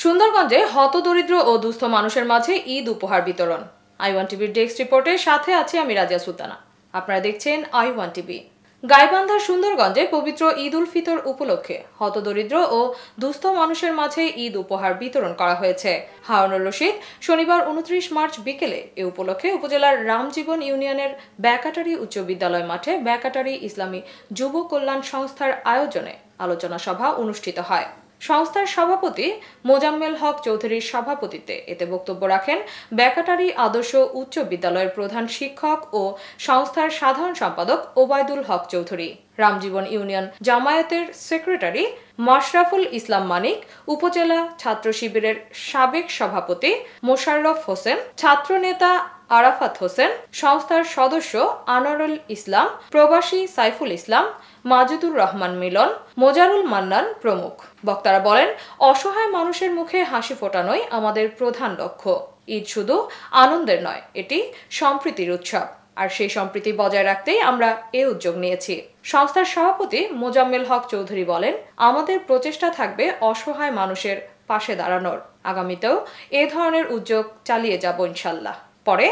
সুন্দরগঞ্জে হতদরিদ্র ও দুস্থ মানুষের মাঝে ঈদ উপহার বিতরণ। i1 টিভির ডেস্ক রিপোর্টের সাথে আছি আমি রাজিয়া সুলতানা। আপনারা দেখছেন i1 টিভি। গাইবান্ধার সুন্দরগঞ্জে পবিত্র ঈদ উল ফিতর উপলক্ষে হতদরিদ্র ও দুস্থ মানুষের মাঝে ঈদ উপহার বিতরণ করা হয়েছে। হারুনুর রশিদ শনিবার 29 মার্চ বিকেলে এ উপলক্ষে উপজেলার রামজীবন ইউনিয়নের ব্যাকাটারি উচ্চ বিদ্যালয় মাঠে ব্যাকাটারি ইসলামী যুব কল্যাণ সংস্থার আয়োজনে আলোচনা সভা অনুষ্ঠিত হয়। সংস্থার সভাপতি মোজাম্মেল হক চৌধুরীর সভাপতিত্বে এতে বক্তব্য রাখেন ব্যাকাটারি আদর্শ উচ্চ বিদ্যালয়ের প্রধান শিক্ষক ও সংস্থার সাধারণ সম্পাদক ওবায়দুল হক চৌধুরী, রামজীবন ইউনিয়ন জামায়াতের সেক্রেটারি মাশরাফুল ইসলাম মানিক, উপজেলা ছাত্র শিবিরের সাবেক সভাপতি মোশাররফ হোসেন, ছাত্রনেতা আরাফাত হোসেন, সংস্থার সদস্য আনোয়ারুল ইসলাম, প্রবাসী সাইফুল ইসলাম, মাজেদুর রহমান মিলন, মোজারুল মান্নান প্রমুখ। বক্তারা বলেন, অসহায় মানুষের মুখে হাসি ফোটানোই আমাদের প্রধান লক্ষ্য। ঈদ শুধু আনন্দের নয়, এটি সম্প্রীতির উৎসব, আর সেই সম্প্রীতি বজায় রাখতেই আমরা এ উদ্যোগ নিয়েছি। সংস্থার সভাপতি মোজাম্মেল হক চৌধুরী বলেন, আমাদের প্রচেষ্টা থাকবে অসহায় মানুষের পাশে দাঁড়ানোর। আগামীতেও এ ধরনের উদ্যোগ চালিয়ে যাব ইনশাল্লাহ। পরে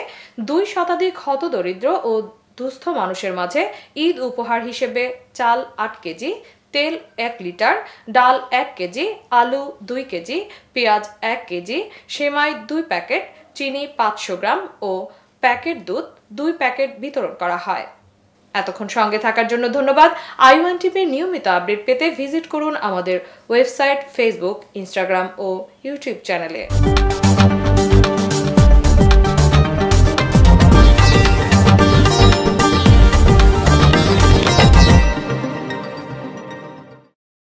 2 শতাধিক হতদরিদ্র ও দুস্থ মানুষের মাঝে ঈদ উপহার হিসেবে চাল 8 কেজি, তেল 1 লিটার, ডাল 1 কেজি, আলু 2 কেজি, পেঁয়াজ 1 কেজি, সেমাই 2 প্যাকেট, চিনি 500 গ্রাম ও প্যাকেট দুধ 2 প্যাকেট বিতরণ করা হয়। এতক্ষণ সঙ্গে থাকার জন্য ধন্যবাদ। i1 টিভির নিয়মিত আপডেট পেতে ভিজিট করুন আমাদের ওয়েবসাইট, ফেসবুক, ইনস্টাগ্রাম ও ইউটিউব চ্যানেলে।